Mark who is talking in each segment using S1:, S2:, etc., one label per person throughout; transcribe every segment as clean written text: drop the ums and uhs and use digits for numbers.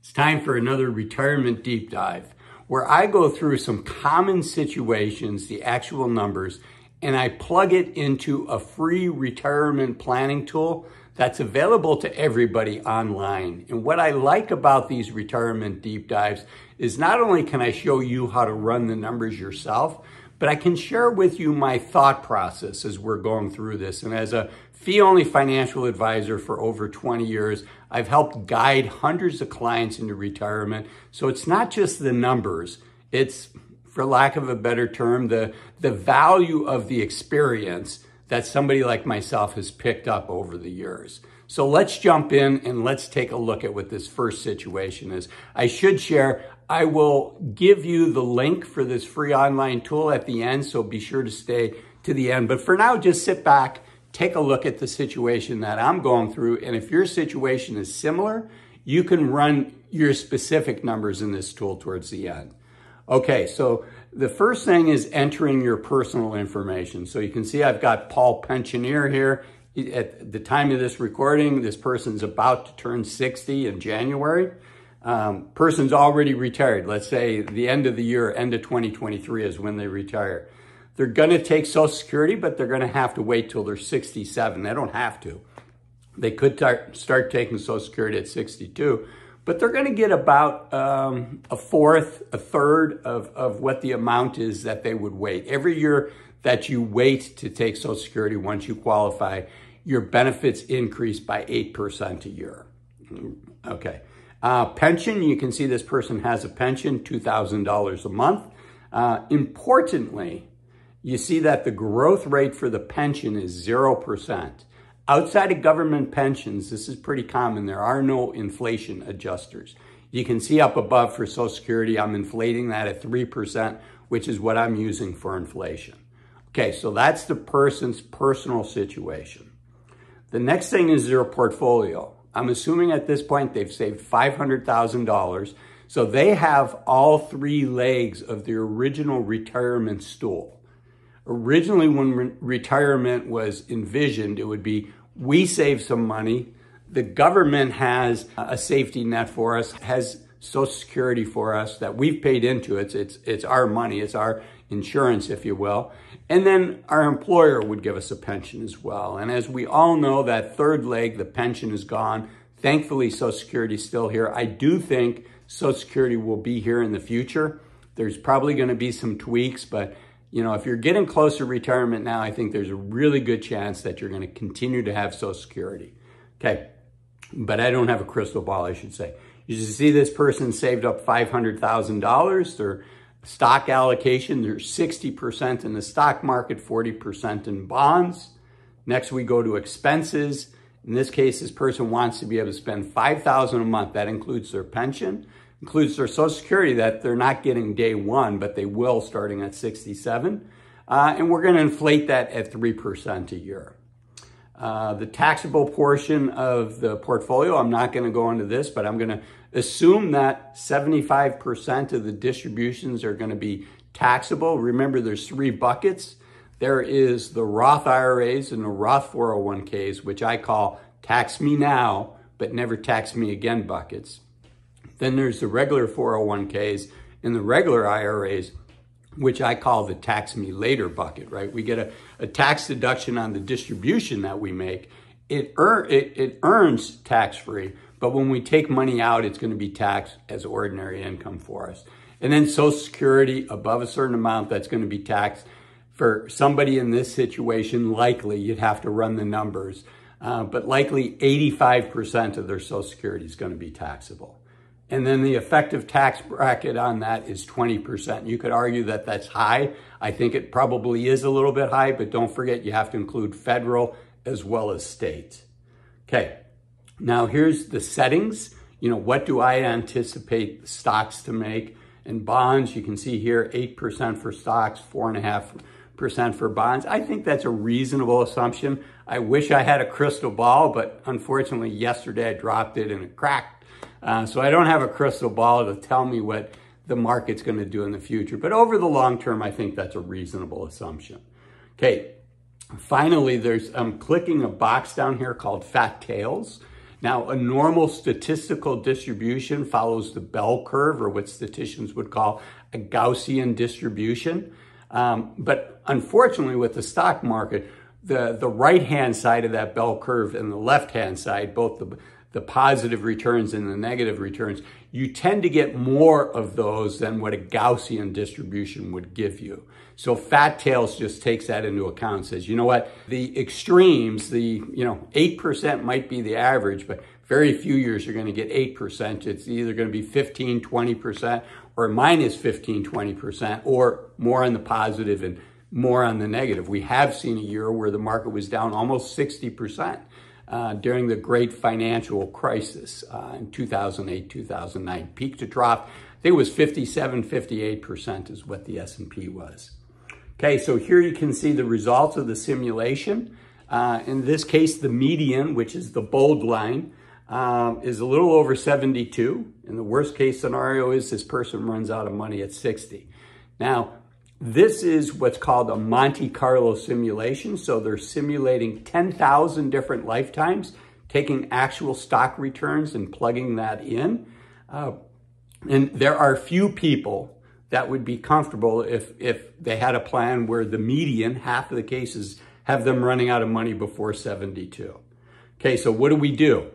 S1: It's time for another retirement deep dive where I go through some common situations, the actual numbers, and I plug it into a free retirement planning tool that's available to everybody online. And what I like about these retirement deep dives is not only can I show you how to run the numbers yourself, but I can share with you my thought process as we're going through this. And as a fee-only financial advisor for over 20 years, I've helped guide hundreds of clients into retirement. So it's not just the numbers, it's, for lack of a better term, the value of the experience that somebody like myself has picked up over the years. So let's jump in and let's take a look at what this first situation is. I should share, I will give you the link for this free online tool at the end, so be sure to stay to the end. But for now, just sit back, take a look at the situation that I'm going through. And if your situation is similar, you can run your specific numbers in this tool towards the end. Okay, so the first thing is entering your personal information. So you can see I've got Paul Pensioner here. At the time of this recording, this person's about to turn 60 in January. Person's already retired. Let's say the end of the year, end of 2023 is when they retire. They're gonna take Social Security, but they're gonna have to wait till they're 67. They don't have to. They could start taking Social Security at 62, but they're gonna get about a third of what the amount is that they would wait. Every year that you wait to take Social Security, once you qualify, your benefits increase by 8% a year. Okay. Pension, you can see this person has a pension, $2,000 a month. Importantly, you see that the growth rate for the pension is 0%. Outside of government pensions, this is pretty common. There are no inflation adjusters. You can see up above for Social Security, I'm inflating that at 3%, which is what I'm using for inflation. Okay, so that's the person's personal situation. The next thing is their portfolio. I'm assuming at this point they've saved $500,000. So they have all three legs of the original retirement stool. Originally, when retirement was envisioned, it would be, we save some money, the government has a safety net for us, has Social Security for us that we've paid into it. It's our money, it's our insurance, if you will. And then our employer would give us a pension as well. And as we all know, that third leg, the pension, is gone. Thankfully, Social Security is still here. I do think Social Security will be here in the future. There's probably going to be some tweaks, but you know, if you're getting close to retirement now, I think there's a really good chance that you're going to continue to have Social Security. Okay, but I don't have a crystal ball, I should say. You see this person saved up $500,000. Their stock allocation, there's 60% in the stock market, 40% in bonds. Next, we go to expenses. In this case, this person wants to be able to spend $5,000 a month. That includes their pension, includes their Social Security that they're not getting day one, but they will starting at 67. And we're going to inflate that at 3% a year. The taxable portion of the portfolio, I'm not going to go into this, but I'm going to assume that 75% of the distributions are going to be taxable. Remember, there's three buckets. There is the Roth IRAs and the Roth 401ks, which I call tax me now, but never tax me again buckets. Then there's the regular 401ks and the regular IRAs, which I call the tax me later bucket, right? We get a tax deduction on the distribution that we make. It earns tax-free, but when we take money out, it's going to be taxed as ordinary income for us. And then Social Security above a certain amount, that's going to be taxed. For somebody in this situation, likely, you'd have to run the numbers, but likely 85% of their Social Security is going to be taxable. And then the effective tax bracket on that is 20%. You could argue that that's high. I think it probably is a little bit high, but don't forget you have to include federal as well as state. Okay, now here's the settings. You know, what do I anticipate stocks to make? And bonds, you can see here, 8% for stocks, 4.5% for bonds. I think that's a reasonable assumption. I wish I had a crystal ball, but unfortunately yesterday I dropped it and it cracked. So I don't have a crystal ball to tell me what the market's going to do in the future. But over the long term, I think that's a reasonable assumption. Okay, finally, I'm clicking a box down here called Fat Tails. Now, a normal statistical distribution follows the bell curve, or what statisticians would call a Gaussian distribution. But unfortunately, with the stock market, the right-hand side of that bell curve and the left-hand side, both the positive returns and the negative returns, you tend to get more of those than what a Gaussian distribution would give you. So Fat Tails just takes that into account and says, you know what, the extremes, 8% might be the average, but very few years you're going to get 8%. It's either going to be 15, 20%, or minus 15, 20%, or more on the positive and more on the negative. We have seen a year where the market was down almost 60%. During the great financial crisis in 2008, 2009. Peak to trough, I think it was 57, 58% is what the S&P was. Okay, so here you can see the results of the simulation. In this case, the median, which is the bold line, is a little over 72. And the worst case scenario is this person runs out of money at 60. Now, this is what's called a Monte Carlo simulation. So they're simulating 10,000 different lifetimes, taking actual stock returns and plugging that in. And there are few people that would be comfortable if they had a plan where the median, half of the cases, have them running out of money before 72. Okay, so what do?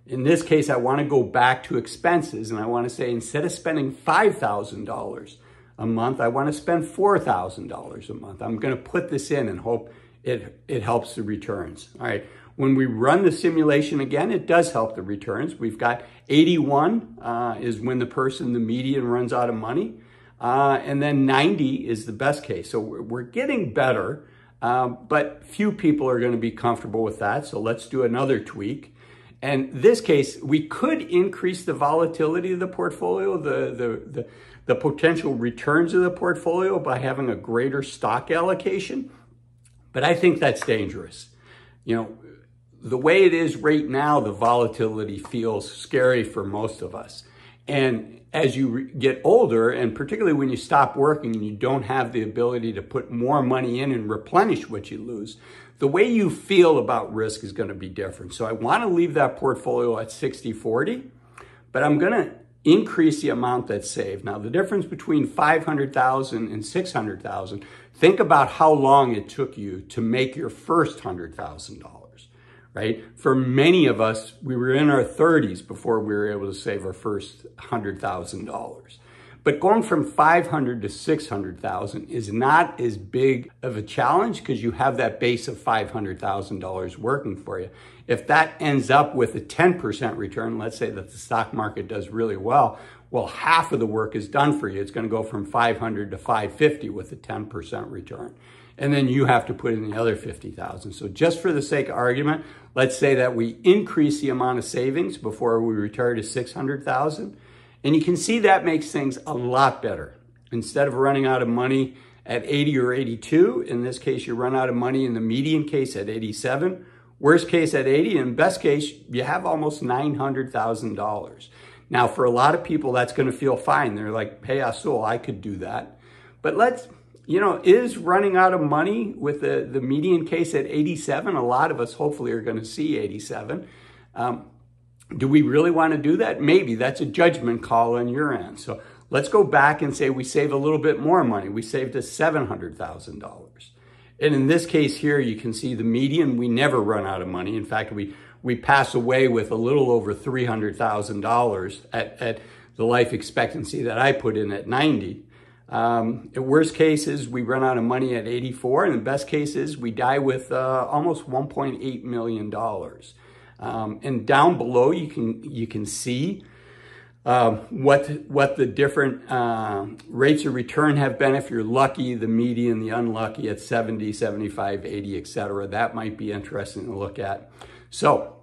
S1: In this case, I want to go back to expenses, and I want to say instead of spending $5,000 a month, I want to spend $4,000 a month. I'm going to put this in and hope it helps the returns. All right. When we run the simulation again, it does help the returns. We've got 81 is when the median runs out of money. And then 90 is the best case. So we're getting better, but few people are going to be comfortable with that. So let's do another tweak. And in this case, we could increase the volatility of the portfolio, the potential returns of the portfolio by having a greater stock allocation. But I think that's dangerous. The way it is right now, the volatility feels scary for most of us. And as you get older, and particularly when you stop working and you don't have the ability to put more money in and replenish what you lose, the way you feel about risk is going to be different. So I want to leave that portfolio at 60-40, but I'm going to increase the amount that's saved. Now, the difference between $500,000 and $600,000, think about how long it took you to make your first $100,000, right? For many of us, we were in our 30s before we were able to save our first $100,000. But going from 500 to 600,000 is not as big of a challenge because you have that base of $500,000 working for you. If that ends up with a 10% return, let's say that the stock market does really well, half of the work is done for you. It's going to go from 500 to 550 with a 10% return. And then you have to put in the other 50,000. So just for the sake of argument, let's say that we increase the amount of savings before we retire to 600,000. And you can see that makes things a lot better. Instead of running out of money at 80 or 82, in this case, you run out of money in the median case at 87, worst case at 80, and best case, you have almost $900,000. Now, for a lot of people, that's going to feel fine. They're like, hey, Azul, I could do that. But is running out of money with the median case at 87? A lot of us hopefully are going to see 87. Do we really want to do that? Maybe. That's a judgment call on your end. So let's go back and say we save a little bit more money. We saved us $700,000. And in this case here, you can see the median, we never run out of money. In fact, we pass away with a little over $300,000 at the life expectancy that I put in at 90. In worst cases, we run out of money at 84. And in best cases, we die with almost $1.8 million. And down below, you can see what the different rates of return have been. If you're lucky, the median, the unlucky at 70, 75, 80, etc. That might be interesting to look at. So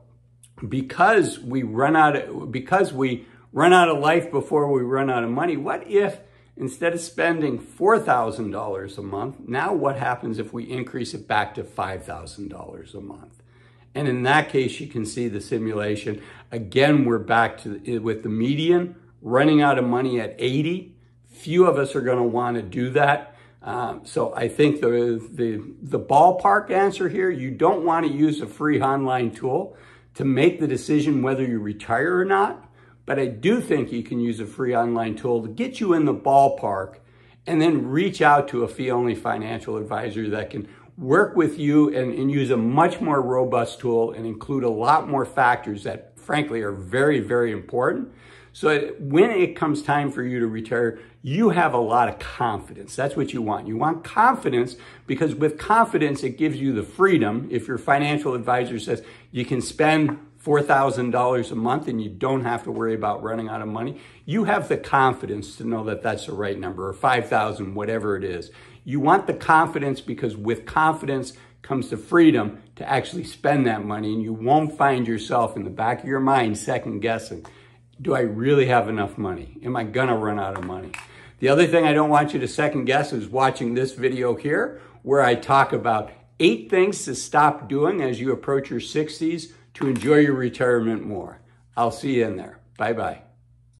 S1: because we run out of life before we run out of money, what if instead of spending $4,000 a month, now what happens if we increase it back to $5,000 a month? And in that case, you can see the simulation. Again, we're back to with the median running out of money at 80. Few of us are going to want to do that. So I think the ballpark answer here, you don't want to use a free online tool to make the decision whether you retire or not. But I do think you can use a free online tool to get you in the ballpark and then reach out to a fee-only financial advisor that can work with you and use a much more robust tool and include a lot more factors that frankly are very, very important. So when it comes time for you to retire, you have a lot of confidence. That's what you want. You want confidence because with confidence, it gives you the freedom. If your financial advisor says you can spend $4,000 a month and you don't have to worry about running out of money, you have the confidence to know that that's the right number, or 5,000, whatever it is. You want the confidence because with confidence comes the freedom to actually spend that money, and you won't find yourself in the back of your mind second guessing, do I really have enough money? Am I gonna run out of money? The other thing I don't want you to second guess is watching this video here, where I talk about 8 things to stop doing as you approach your 60s to enjoy your retirement more. I'll see you in there. Bye-bye.